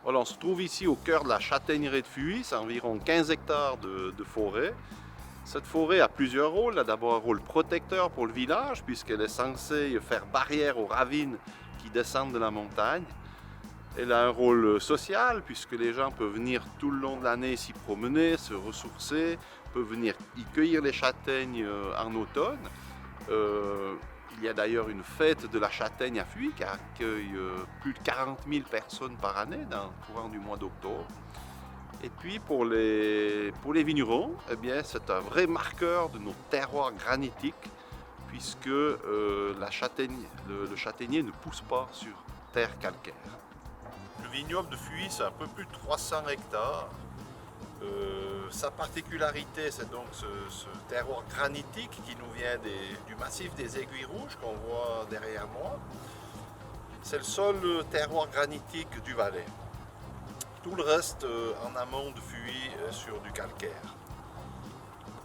Voilà, on se trouve ici au cœur de la châtaigneraie de Fuy, c'est environ 15 hectares de forêt. Cette forêt a plusieurs rôles. Elle a d'abord un rôle protecteur pour le village, puisqu'elle est censée faire barrière aux ravines qui descendent de la montagne. Elle a un rôle social, puisque les gens peuvent venir tout le long de l'année s'y promener, se ressourcer, peuvent venir y cueillir les châtaignes en automne. Euh, il y a d'ailleurs une fête de la châtaigne à Fuy qui accueille plus de 40 000 personnes par année dans le courant du mois d'octobre. Et puis pour les vignerons, eh bien, c'est un vrai marqueur de nos terroirs granitiques puisque le châtaignier ne pousse pas sur terre calcaire. Le vignoble de Fuy, c'est un peu plus de 300 hectares. Sa particularité, c'est donc ce terroir granitique qui nous vient du massif des Aiguilles Rouges qu'on voit derrière moi. C'est le seul terroir granitique du Valais. Tout le reste en amont de Fuy sur du calcaire.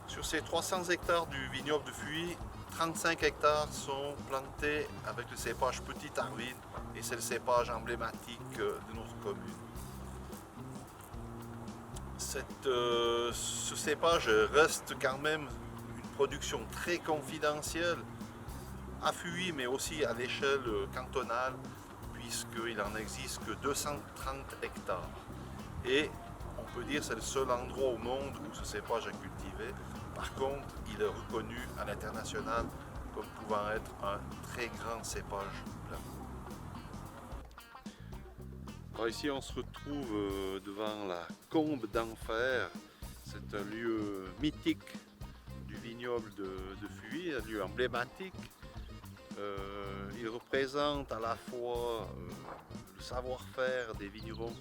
Sur ces 300 hectares du vignoble de Fuy, 35 hectares sont plantés avec le cépage Petit Arvine et c'est le cépage emblématique de notre commune. Ce cépage reste quand même une production très confidentielle à Fuy mais aussi à l'échelle cantonale puisqu'il n'en existe que 230 hectares. Et on peut dire que c'est le seul endroit au monde où ce cépage est cultivé. Par contre, il est reconnu à l'international comme pouvant être un très grand cépage blanc. Alors ici, on se retrouve devant la Combe d'Enfer. C'est un lieu mythique du vignoble de Fuy, un lieu emblématique. Il représente à la fois le savoir-faire des vignerons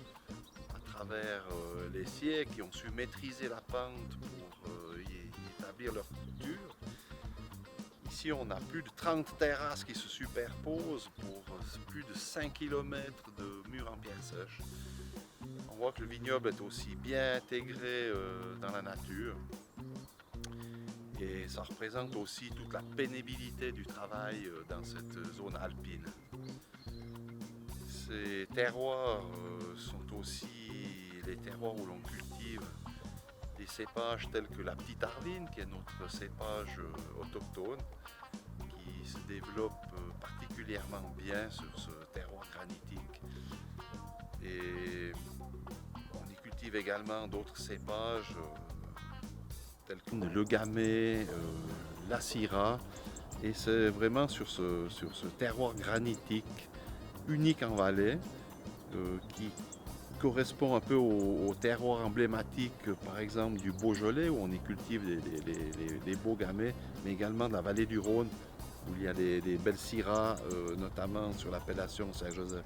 à travers les siècles qui ont su maîtriser la pente pour y établir leur culture. Ici, on a plus de 30 terrasses qui se superposent pour plus de 5 km de murs en pierre sèche. On voit que le vignoble est aussi bien intégré dans la nature. Et ça représente aussi toute la pénibilité du travail dans cette zone alpine. Ces terroirs sont aussi les terroirs où l'on cultive des cépages tels que la Petite Arvine, qui est notre cépage autochtone, qui se développe particulièrement bien sur ce terroir granitique. Et on y cultive également d'autres cépages tels que le gamay, la syrah. Et c'est vraiment sur ce terroir granitique unique en Valais qui correspond un peu au terroir emblématique, par exemple, du Beaujolais, où on y cultive des beaux gamay, mais également de la vallée du Rhône, où il y a des belles syrahs, notamment sur l'appellation Saint-Joseph.